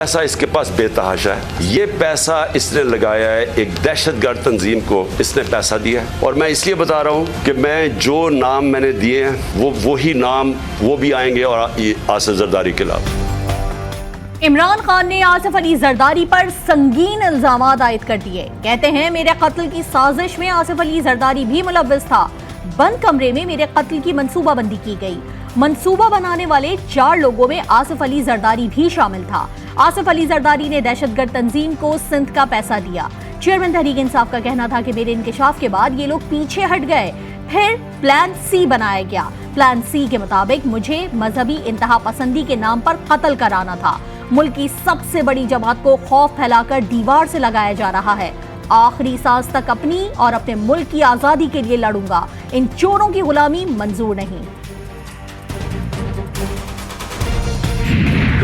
पैसा इसके पास बेतहाशा है। ये पैसा इसने लगाया है, एक दहशतगर्द तंजीम को इसने पैसा दिया है। और मैं इसलिए बता रहा हूँ कि मैं जो नाम मैंने दिए हैं वही नाम वो भी आएंगे और आसिफ जरदारी के खिलाफ। इमरान खान ने आसिफ अली जरदारी पर संगीन इल्जामात आयद कर दिए। कहते हैं मेरे कत्ल की साजिश में आसिफ अली जरदारी भी मुलव्विस था। बंद कमरे में मेरे कत्ल की मंसूबाबंदी की गई। मंसूबा बनाने वाले 4 लोगों में आसिफ अली जरदारी भी शामिल था। आसिफ अली जरदारी ने दहशतगर्द तंजीम को सिंध का पैसा दिया। चेयरमैन तहरीक इंसाफ का कहना था कि मेरे इंकशाफ के बाद ये लोग पीछे हट गए। फिर प्लान सी बनाया गया। प्लान सी के मुताबिक मुझे मजहबी इंतहा पसंदी के नाम पर कत्ल कराना था। मुल्क की सबसे बड़ी जमात को खौफ फैलाकर दीवार से लगाया जा रहा है। आखिरी सांस तक अपनी और अपने मुल्क की आजादी के लिए लड़ूंगा। इन चोरों की गुलामी मंजूर नहीं।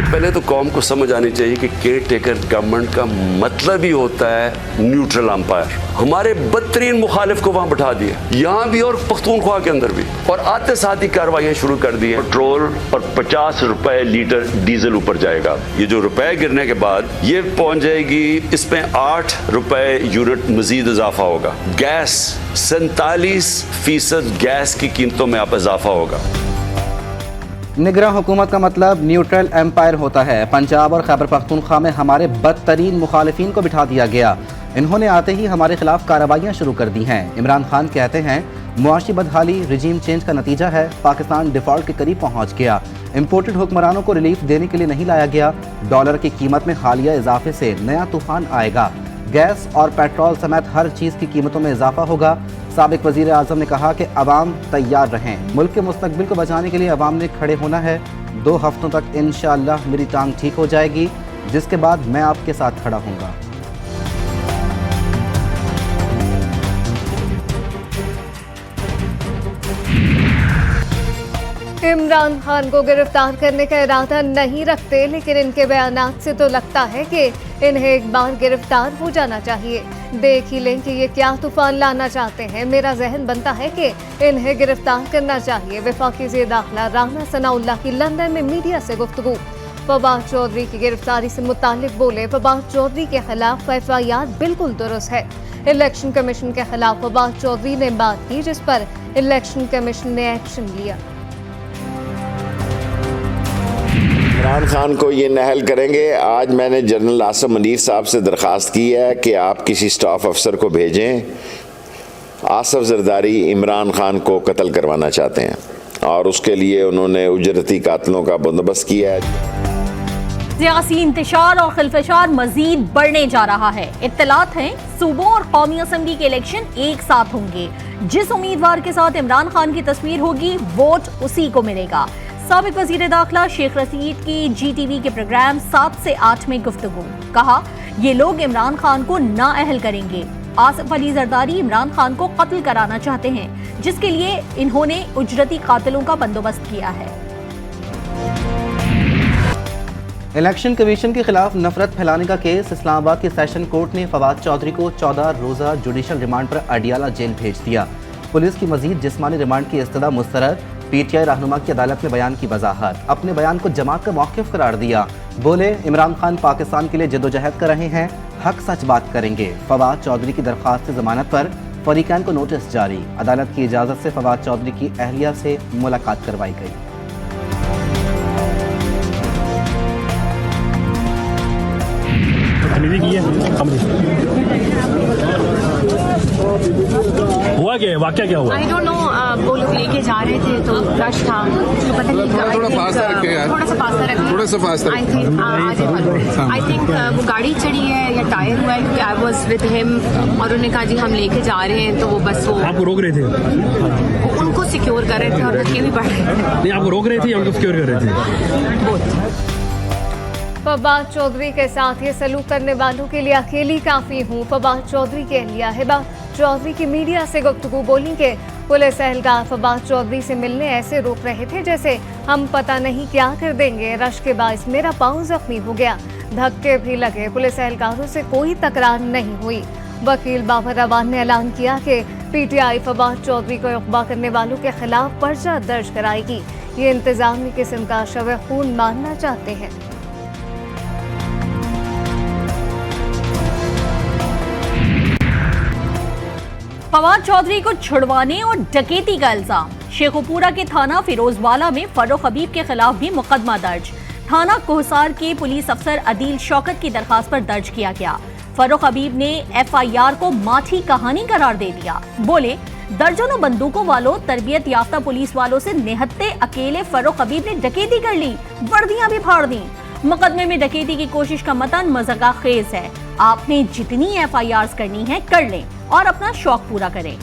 पहले तो कौम को समझ आनी चाहिए कि केयर टेकर गवर्नमेंट का मतलब ही होता है न्यूट्रल अंपायर। हमारे बदतरीन मुखालिफ को वहां बैठा दिया, यहां भी और पख्तूनख्वा के अंदर भी, और आते साथ ही कार्रवाइयां शुरू कर दी है। पेट्रोल और 50 रुपए लीटर डीजल ऊपर जाएगा। ये जो रुपए गिरने के बाद ये पहुंच जाएगी, इसमें 8 रुपए यूनिट मजीद इजाफा होगा। गैस 47% गैस की कीमतों में आप इजाफा होगा। निगरान हुकूमत का मतलब न्यूट्रल एम्पायर होता है। पंजाब और खैबर पख्तूनख्वा में हमारे बदतरीन मुखालिफिन को बिठा दिया गया। इन्होंने आते ही हमारे खिलाफ कार्रवाइयाँ शुरू कर दी हैं। इमरान खान कहते हैं मुआशी बदहाली रिजीम चेंज का नतीजा है। पाकिस्तान डिफॉल्ट के करीब पहुँच गया। इम्पोर्टेड हुक्मरानों को रिलीफ देने के लिए नहीं लाया गया। डॉलर की कीमत में हालिया इजाफे से नया तूफान आएगा। गैस और पेट्रोल समेत हर चीज़ की कीमतों में इजाफा होगा। साबिक वज़ीर आज़म ने कहा कि अवाम तैयार रहें। मुल्क के मुस्तकबिल को बचाने के लिए अवाम ने खड़े होना है। 2 हफ्तों तक इंशाअल्लाह मेरी टांग ठीक हो जाएगी, जिसके बाद मैं आपके साथ खड़ा हूँगा। इमरान खान को गिरफ्तार करने का इरादा नहीं रखते, लेकिन इनके बयानात से तो लगता है कि इन्हें एक बार गिरफ्तार हो जाना चाहिए। देख ही लें कि ये क्या तूफान लाना चाहते हैं। मेरा जहन बनता है कि इन्हें गिरफ्तार करना चाहिए। वफाकी वज़ीर दाखिला राना सनाउल्लाह की लंदन में मीडिया से गुफ्तगू। फवाद चौधरी की गिरफ्तारी से मुतालिक बोले, फवाद चौधरी के खिलाफ FIR बिल्कुल दुरुस्त है। इलेक्शन कमीशन के खिलाफ फवाद चौधरी ने बात की, जिस पर इलेक्शन कमीशन ने एक्शन लिया। इमरान खान को ये नहल करेंगे। आज मैंने जनरल आसिम मुनीर साहब से दरख्वास्त की है कि आप किसी स्टाफ अफसर को भेजें। आसिफ जरदारी इमरान खान को कत्ल करवाना चाहते हैं और उसके लिए उन्होंने उजरती कातलों का बंदोबस्त किया है। सियासी इंतशार और खिलफशार मजीद बढ़ने जा रहा है। इत्तलात हैं सूबों और कौमी असम्बली के इलेक्शन एक साथ होंगे। जिस उम्मीदवार के साथ इमरान खान की तस्वीर होगी, वोट उसी को मिलेगा। साबिक वज़ीर दाखिला शेख रशीद की GTV के प्रोग्राम 7 से 8 में गुफ्तगू। कहा ये लोग इमरान खान को नाअहल करेंगे। आसिफ अली जरदारी इमरान खान को कत्ल कराना चाहते हैं, जिसके लिए इन्होंने उजरती कातिलों का बंदोबस्त किया है। इलेक्शन कमीशन के खिलाफ नफरत फैलाने का केस। इस्लामाबाद के सेशन कोर्ट ने फवाद चौधरी को 14 रोज़ा जुडिशल रिमांड पर अडियाला जेल भेज दिया। पुलिस की मजीद जिस्मानी रिमांड की इस्तदा मुस्तरद। PTI रहनुमा की अदालत में बयान की वजाहत। अपने बयान को जमात का मौक़िफ़ करार दिया। बोले इमरान खान पाकिस्तान के लिए जद्दोजहद कर रहे हैं, हक सच बात करेंगे। फवाद चौधरी की दरख्वास्त जमानत पर फरीकैन को नोटिस जारी। अदालत की इजाज़त से फवाद चौधरी की अहलिया से मुलाकात करवाई गई। हुआ क्या? वाकया क्या हुआ? I don't know. वो लोग लेके जा रहे थे तो रश था, तो पता नहीं। थोड़ा सा फास्ट रखें। आई थिंक वो गाड़ी चढ़ी है या टायर हुआ है, क्योंकि आई वाज विद हिम और उन्होंने कहा जी हम लेके जा रहे हैं, तो वो बस वो आपको रोक रहे थे? उनको सिक्योर कर रहे थे और धक्के भी पड़ रहे थे। नहीं, आपको रोक रहे थे या उनको सिक्योर कर रहे थे? बोथ। फवाद चौधरी के साथ ये सलूक करने वालों के लिए अकेली काफ़ी हूँ। फवाद चौधरी के अहलिया हिबा चौधरी की मीडिया से गुफ्तगू बोली कि पुलिस एहलकार फवाद चौधरी से मिलने ऐसे रोक रहे थे जैसे हम पता नहीं क्या कर देंगे। रश के बायस मेरा पाँव जख्मी हो गया, धक्के भी लगे। पुलिस एहलकारों से कोई तकरार नहीं हुई। वकील बाबर रवान ने ऐलान किया कि PTI फवाद चौधरी को अगवा करने वालों के खिलाफ पर्चा दर्ज कराएगी। ये इंतजामी किस्म का शव खून मानना चाहते हैं। फवाद चौधरी को छुड़वाने और डकैती का इल्जाम। शेखुपुरा के थाना फिरोजवाला में फर्रुख हबीब के खिलाफ भी मुकदमा दर्ज। थाना कोहसार के पुलिस अफसर अदील शौकत की दरखास्त पर दर्ज किया गया। फर्रुख हबीब ने FIR को माठी कहानी करार दे दिया। बोले, दर्जनों बंदूकों वालों, तरबियत याफ्ता पुलिस वालों से निहत्ते अकेले फर्रुख हबीब ने डकैती कर ली, वर्दियां भी फाड़ दी। मुकदमे में डकैती की कोशिश का मतन मज़ाक़ खेज है। आपने जितनी FIRs करनी है कर लें और अपना शौक पूरा करें।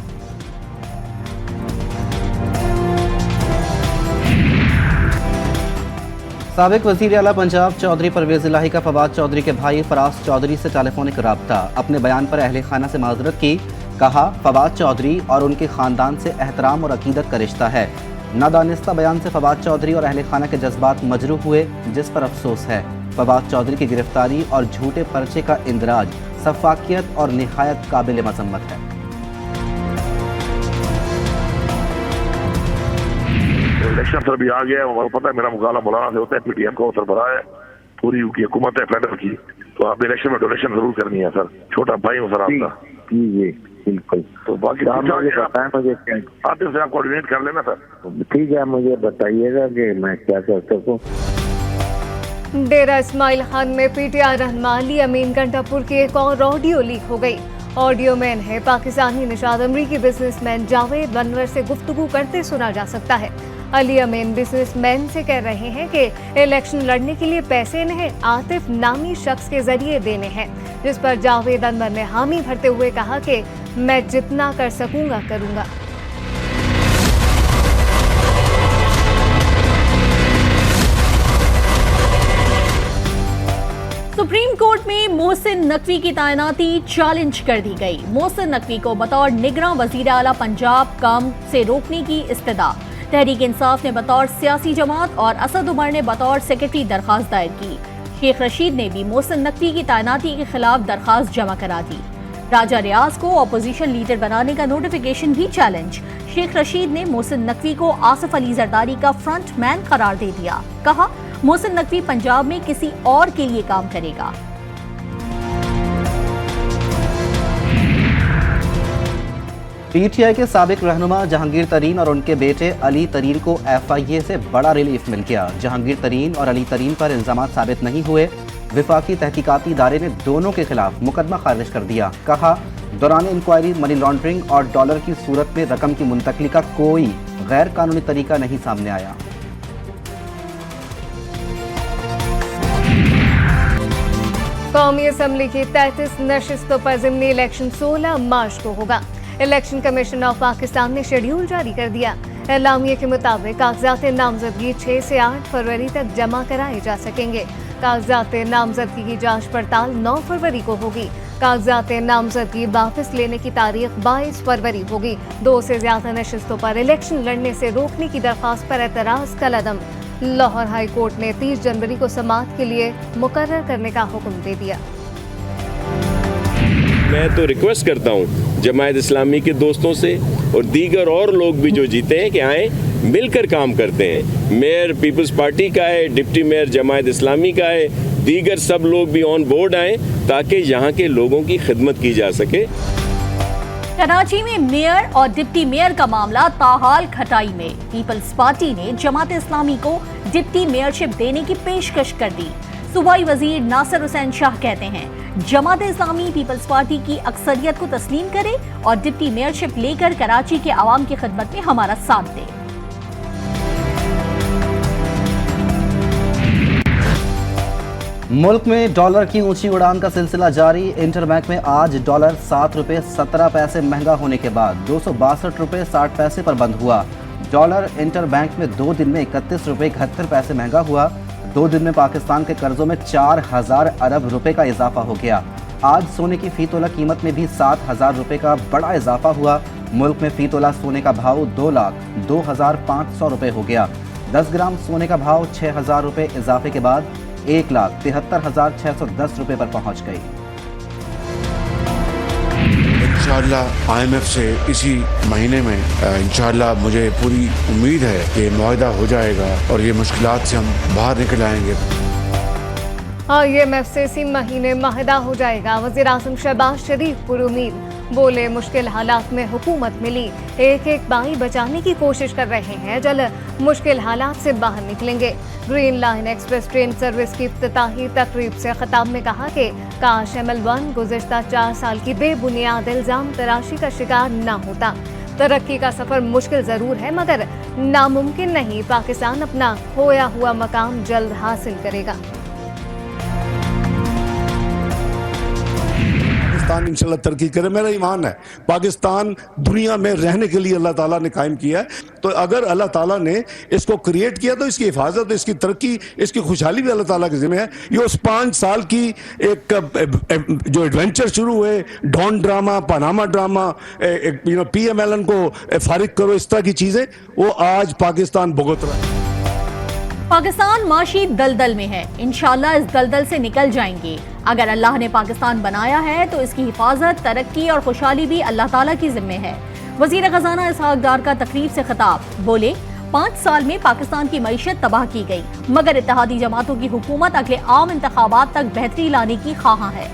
साबिक वज़ीर आला पंजाब चौधरी परवेज़ इलाही का फवाद चौधरी के भाई फराज चौधरी से टेलीफोनिक राब्ता। अपने बयान पर अहले खाना से माजरत की। कहा, फवाद चौधरी और उनके ख़ानदान से एहतराम और अकीदत का रिश्ता है। नादानिस्ता बयान से फवाद चौधरी और अहले खाना के जज्बात मजरूह हुए, जिस पर अफसोस है। फवाद चौधरी की गिरफ्तारी और झूठे पर्चे का इंदराज सफाकियत और निहायत काबिल मजम्मत है। इलेक्शन सर भी आ गया है, और पता है मेरा मुकाबला मौलाना से होता है, PTM का सरबराह है, पूरी की हुकूमत है फेडरल की, तो आप इलेक्शन में डोनेशन जरूर करनी है सर। छोटा भाई हूँ सर आपका। जी बिल्कुल। तो बाकी बताएं मुझे क्या, आते से आप कोऑर्डिनेट कर लेना सर। ठीक है, मुझे बताइएगा कि मैं क्या कर सकूँ। डेरा इस्माइल खान में PTI रहनुमा अली अमीन गंडापुर की एक और ऑडियो लीक हो गई। ऑडियो में इन्हें पाकिस्तानी निशाद अमरीकी बिजनेसमैन जावेद अनवर से गुफ्तगू करते सुना जा सकता है। अली अमीन बिजनेसमैन से कह रहे हैं कि इलेक्शन लड़ने के लिए पैसे इन्हें आतिफ नामी शख्स के जरिए देने हैं, जिस पर जावेद अनवर ने हामी भरते हुए कहा कि मैं जितना कर सकूंगा करूंगा। सुप्रीम कोर्ट में मोहसिन नकवी की तैनाती चैलेंज कर दी गई। मोहसिन नकवी को बतौर निगरान वजीर आला पंजाब काम से रोकने की इस्तदा। तहरीक इंसाफ ने बतौर सियासी जमात और असद उमर ने बतौर सेक्रेटरी दरखास्त दायर की। शेख रशीद ने भी मोहसिन नकवी की तैनाती के खिलाफ दरखास्त जमा करा दी। राजा रियाज को अपोजिशन लीडर बनाने का नोटिफिकेशन भी चैलेंज। शेख रशीद ने मोहसिन नकवी को आसिफ अली जरदारी का फ्रंट मैन करार दे दिया। कहा, मोहसिन नकवी पंजाब में किसी और के लिए काम करेगा। PTI के साबिक रहनुमा जहांगीर तरीन और उनके बेटे अली तरीन को FIA से बड़ा रिलीफ मिल गया। जहांगीर तरीन और अली तरीन पर इल्जामात साबित नहीं हुए। विफाकी तहकीकाती इदारे ने दोनों के खिलाफ मुकदमा खारिज कर दिया। कहा, दौरान इंक्वायरी मनी लॉन्ड्रिंग और डॉलर की सूरत में रकम की मुंतकली का कोई गैर कानूनी तरीका नहीं सामने आया। कौमी असम्बली की 33 नशिस्तों पर ज़िमनी इलेक्शन 16 मार्च को होगा। इलेक्शन कमीशन ऑफ पाकिस्तान ने शेड्यूल जारी कर दिया। एलामिया के मुताबिक कागजात नामजदगी 6 से 8 फरवरी तक जमा कराए जा सकेंगे। कागजात नामजदगी की जांच पड़ताल 9 फरवरी को होगी। कागजात नामजदगी वापस लेने की तारीख 22 फरवरी होगी। 2 से ज्यादा नशिस्तों पर इलेक्शन लड़ने से रोकने की दरख्वास्त पर एतराज का लदम। लाहौर हाई कोर्ट ने 30 जनवरी को समाअत के लिए मुकर्रर करने का हुक्म दे दिया। मैं तो रिक्वेस्ट करता हूँ जमायत इस्लामी के दोस्तों से और दीगर और लोग भी जो जीते हैं कि आए मिलकर काम करते हैं। मेयर पीपल्स पार्टी का है, डिप्टी मेयर जमायत इस्लामी का है, दीगर सब लोग भी ऑन बोर्ड आए ताकि यहाँ के लोगों की खिदमत की जा सके। कराची में मेयर और डिप्टी मेयर का मामला ताहाल खटाई में। पीपल्स पार्टी ने जमात इस्लामी को डिप्टी मेयरशिप देने की पेशकश कर दी। सूबाई वजीर नासिर हुसैन शाह कहते हैं जमात इस्लामी पीपल्स पार्टी की अक्सरियत को तस्लीम करे और डिप्टी मेयरशिप लेकर कराची के आवाम की खिदमत में हमारा साथ दे। मुल्क में डॉलर की ऊंची उड़ान का सिलसिला जारी। इंटरबैंक में आज डॉलर 7 रुपये 17 पैसे महंगा होने के बाद 262 रुपये 60 पैसे पर बंद हुआ। डॉलर इंटरबैंक में 2 दिन में 31 रुपये 71 पैसे महंगा हुआ। 2 दिन में पाकिस्तान के कर्जों में 4000 अरब रुपए का इजाफा हो गया। आज सोने की फी तोला कीमत में भी 7000 रुपए का बड़ा इजाफा हुआ। मुल्क में फी तोला सोने का भाव 2,02,500 रुपए हो गया। 10 ग्राम सोने का भाव 6000 रुपए इजाफे के बाद 1,73,610 रुपए पर पहुंच गई। इंशाअल्लाह IMF से इसी महीने में इंशाअल्लाह मुझे पूरी उम्मीद है कि मुआहदा हो जाएगा और ये मुश्किलात से हम बाहर निकल आएंगे। IMF से इसी महीने मुआहदा हो जाएगा। वज़ीर आज़म शहबाज शरीफ पुरुमीद। बोले मुश्किल हालात में हुकूमत मिली, एक एक बाई बचाने की कोशिश कर रहे हैं, जल्द मुश्किल हालात से बाहर निकलेंगे। Green line express train service की इफ्तिताही तकरीब से खिताब में कहा कि काश ML1 गुज़िश्ता 4 साल की बेबुनियाद इल्जाम तराशी का शिकार न होता। तरक्की का सफर मुश्किल जरूर है मगर नामुमकिन नहीं, पाकिस्तान अपना खोया हुआ मकाम जल्द हासिल करेगा। पाकिस्तान इंशाल्लाह तरक्की करे, मेरा ईमान है। पाकिस्तान दुनिया में रहने के लिए अल्लाह ताला ने कायम किया है, तो अगर अल्लाह ताला ने इसको क्रिएट किया तो इसकी हिफाजत, इसकी तरक्की, इसकी खुशहाली भी अल्लाह ताला के ज़िम्मे है। ये उस 5 साल की एक जो एडवेंचर शुरू हुए, Dawn drama, Panama drama, PMLN को फारिग करो, इस तरह की चीज़ें, वो आज पाकिस्तान भुगत रहा है। पाकिस्तान माशी दलदल में है, इंशाल्लाह इस दलदल से निकल जाएंगे। अगर अल्लाह ने पाकिस्तान बनाया है तो इसकी हिफाजत, तरक्की और खुशहाली भी अल्लाह ताला की जिम्मे है। वजीर खजाना इसहाक डार का तकरीब से खिताब, बोले 5 साल में पाकिस्तान की मईशत तबाह की गई मगर इत्तेहादी जमातों की हुकूमत अगले आम इंतखाबात तक बेहतरी लाने की ख्वाहां है।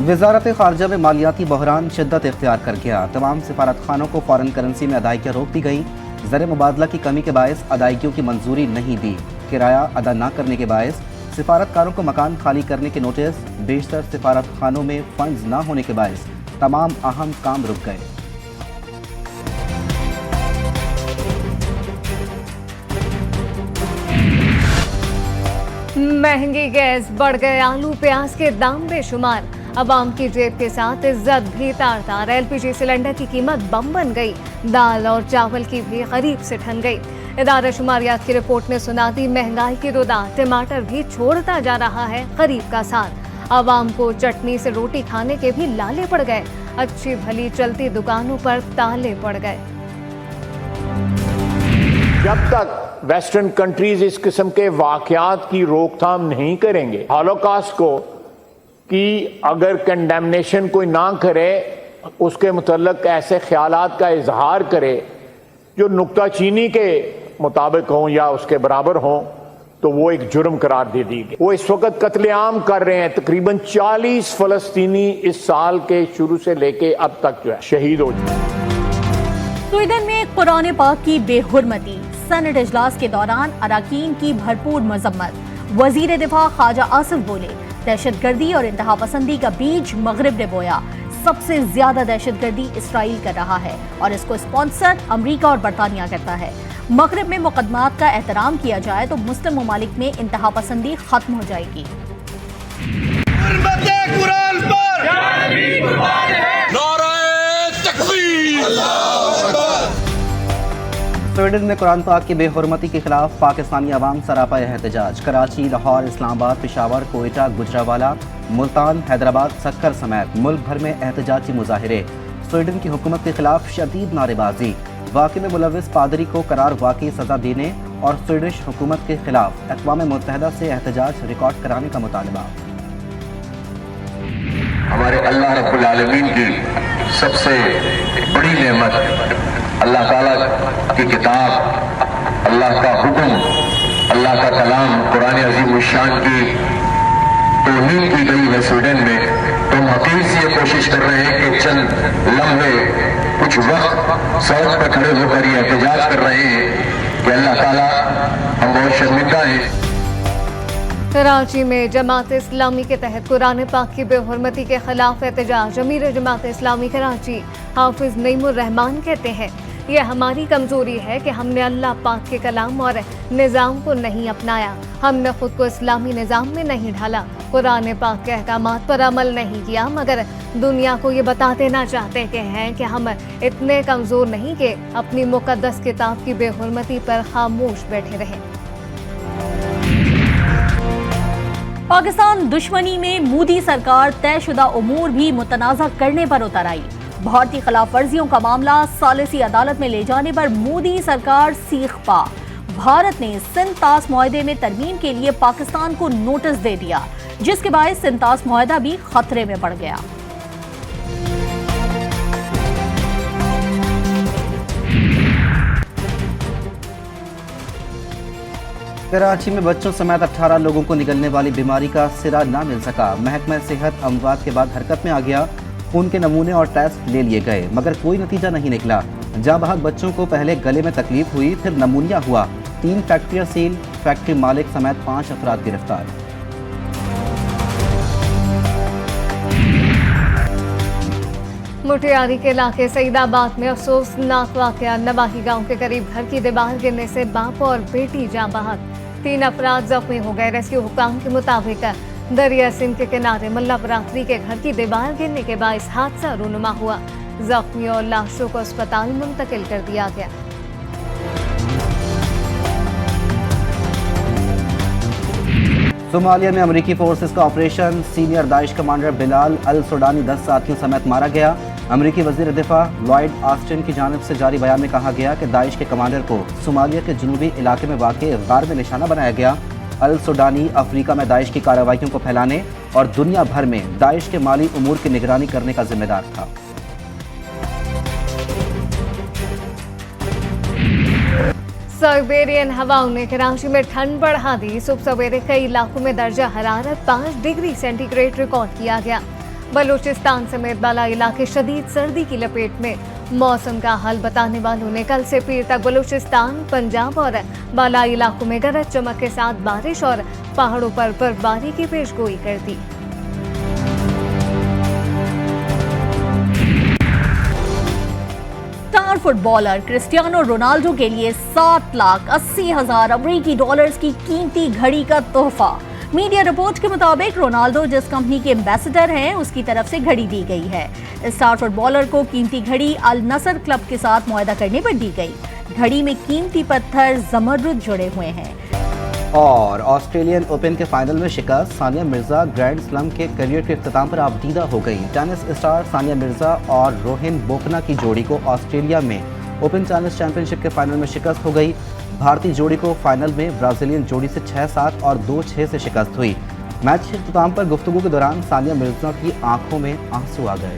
वजारत खारजा में मालियाती बहरान शिद्दत इख्तियार कर गया। तमाम सिफारत खानों को फॉरेन करेंसी में अदायगियाँ रोक दी गई। ज़र मुबादला की कमी के बायस अदायगियों की मंजूरी नहीं दी। किराया अदा न करने के बायस सिफारतकारों को मकान खाली करने के नोटिस। बेशतर सिफारत खानों में फंड्स न होने के बायस तमाम अहम काम रुक गए। महंगी गैस, बढ़ गए आलू प्याज के दाम बेशुमार, अवाम की जेब के साथ इज्जत भी तार तार। LPG सिलेंडर की कीमत बम बन गई, दाल और चावल की भी करीब से ठन गई। इदारा शुमारियात की रिपोर्ट ने सुना दी महंगाई की रुदा, टमाटर भी छोड़ता जा रहा है गरीब का साथ। अवाम को चटनी से रोटी खाने के भी लाले पड़ गए, अच्छी भली चलती दुकानों पर ताले पड़ गए। जब तक वेस्टर्न कंट्रीज इस किस्म के वाकयात की रोकथाम नहीं करेंगे, हॉलोकॉस्ट को कि अगर कंडेमनेशन कोई ना करे, उसके मुतल्लक ऐसे ख्यालात का इजहार करे जो नुक्ताचीनी के मुताबिक हों या उसके बराबर हों, तो वो एक जुर्म करार दे दी गई। वो इस वक्त कत्लेआम कर रहे हैं। तकरीबन 40 फलस्तीनी इस साल के शुरू से लेके अब तक जो है शहीद हो चुके। स्वीडन में कुरान पाक की बेहुरमती, सेनेट इजलास के दौरान अराकीन की भरपूर मजम्मत। वजीर दिफा ख्वाजा आसिफ बोले दहशतगर्दी और इंतहा पसंदी का बीज मगरिब ने बोया। सबसे ज्यादा दहशतगर्दी इसराइल कर रहा है और इसको स्पॉन्सर अमेरिका और बरतानिया करता है। मगरिब में मुकदमात का एहतराम किया जाए तो मुस्लिम ममालिक में इंतहा पसंदी खत्म हो जाएगी। स्वीडन में कुरान पाक की बेहुरमती के खिलाफ पाकिस्तानी अवाम सरापा एहतजाज। कराची, लाहौर, इस्लामाबाद, पेशावर, कोयटा, गुजरावाला, मुल्तान, हैदराबाद, सक्कर समेत मुल्क भर में एहतजाजी मुजाहिरे। स्वीडन की हुकूमत के खिलाफ शदीद नारेबाजी। वाक़े में मुलविस पादरी को करार वाकई सजा देने और स्वीडिश हुकूमत के खिलाफ अक़वाम मुत्तहिदा से एहतजाज रिकॉर्ड कराने का मुतालबा। हमारे अल्लाह रब्बुल आलमीन की सबसे बड़ी नेमत अल्लाह ताला की किताब, अल्लाह का हुक्म, अल्लाह का कलाम कुरान अज़ीम शान की तौहीन की गई है स्वीडन में। तो हम हकीर से ये कोशिश कर रहे हैं कि चंद लम्हे, कुछ वक्त सड़क पर खड़े होकर ये एहतजाज कर रहे हैं कि अल्लाह ताला हम बहुत शर्मिंदा हैं। कराची में जमात इस्लामी के तहत कुरान पाक की बेहुरमती के खिलाफ एहतजाज। अमीर जमात इस्लामी कराची हाफिज नईमुर रहमान कहते हैं यह हमारी कमजोरी है कि हमने अल्लाह पाक के कलाम और निज़ाम को नहीं अपनाया, हमने खुद को इस्लामी निज़ाम में नहीं ढाला, कुरान पाक के अहकामात पर अमल नहीं किया, मगर दुनिया को ये बता देना चाहते हैं कि हम इतने कमज़ोर नहीं कि अपनी मुक़द्दस किताब की बेहुरमती पर खामोश बैठे रहें। पाकिस्तान दुश्मनी में मोदी सरकार तयशुदा उमूर भी मुतनाज़ा करने पर उतर आई। भारतीय खिलाफ वर्जियों का मामला सालिसी अदालत में ले जाने पर मोदी सरकार सीख पा। भारत ने सिंध तास मुआहदे में तरमीम के लिए पाकिस्तान को नोटिस दे दिया, जिसके बाद सिंध तास मुआहदा भी खतरे में पड़ गया। कराची में बच्चों समेत 18 लोगों को निकलने वाली बीमारी का सिरा ना मिल सका। महकमा सेहत अमवात के बाद हरकत में आ गया। खून के नमूने और टेस्ट ले लिए गए मगर कोई नतीजा नहीं निकला। जाँ-बहक बच्चों को पहले गले में तकलीफ हुई, फिर नमूनिया हुआ। 3 फैक्ट्रियां सील, फैक्ट्री मालिक समेत 5 अफराद गिरफ्तार। मुटियारी के इलाके सईदाबाद में अफसोसनाक वाकया। नवाही गांव के करीब घर की दीवार गिरने से बाप और बेटी जाँ बहक। 3 अफराद जख्मी हो गए। रेस्क्यू हुकाम के मुताबिक दरिया सिंध के किनारे मुल्ला बरादरी के घर की दीवार गिरने के बायस हादसा रूनुमा हुआ। जख्मी और लाशों को अस्पताल मुंतकिल कर दिया गया। सोमालिया में अमेरिकी फोर्सेस का operation. Senior Daesh commander Bilal al Sudani 10 साथियों समेत मारा गया। अमेरिकी वजीर दिफा लॉयड ऑस्टिन की जानिब से जारी बयान में कहा गया कि दाइश के कमांडर को सोमालिया के जनूबी इलाके में वाक़ गार में निशाना बनाया गया। अल सुडानी अफ्रीका में दाइश की कार्रवाइयों को फैलाने और दुनिया भर में दाइश के माली उमूर की निगरानी करने का जिम्मेदार था। साइबेरियन हवाओं ने कराची में ठंड बढ़ा दी। सुबह सवेरे कई इलाकों में दर्जा हरारत 5 डिग्री सेंटीग्रेड रिकॉर्ड किया गया। बलूचिस्तान समेत बालाई इलाके शदीद सर्दी की लपेट में। मौसम का हाल बताने वालों ने कल से पीर तक बलूचिस्तान, पंजाब और बालाई इलाकों में गरज चमक के साथ बारिश और पहाड़ों पर बर्फबारी की पेशगोई कर दी। स्टार फुटबॉलर क्रिस्टियानो रोनाल्डो के लिए 7,80,000 अमेरिकी डॉलर्स की कीमती घड़ी का तोहफा। मीडिया रिपोर्ट के मुताबिक रोनाल्डो जिस कंपनी के एम्बेसडर हैं उसकी तरफ से घड़ी दी गई है। स्टार फुटबॉलर को कीमती घड़ी अल नसर क्लब के साथ मुआहदा करने पर दी गई। घड़ी में कीमती पत्थर जमरुद जुड़े हुए हैं। और ऑस्ट्रेलियन ओपन के फाइनल में शिकस्त। सानिया मिर्जा ग्रैंड स्लैम के करियर के इख्तिताम पर आबदीदा हो गई। टेनिस स्टार सानिया मिर्जा और रोहन बोपन्ना की जोड़ी को ऑस्ट्रेलिया में ओपन टेनिस चैंपियनशिप के फाइनल में शिकस्त हो गई। भारतीय जोड़ी को फाइनल में ब्राजीलियन जोड़ी से 6-7 और 2-6 से शिकस्त हुई। मैच के इख्तिताम पर गुफ्तगू के दौरान सानिया मिर्जा की आंखों में आंसू आ गए।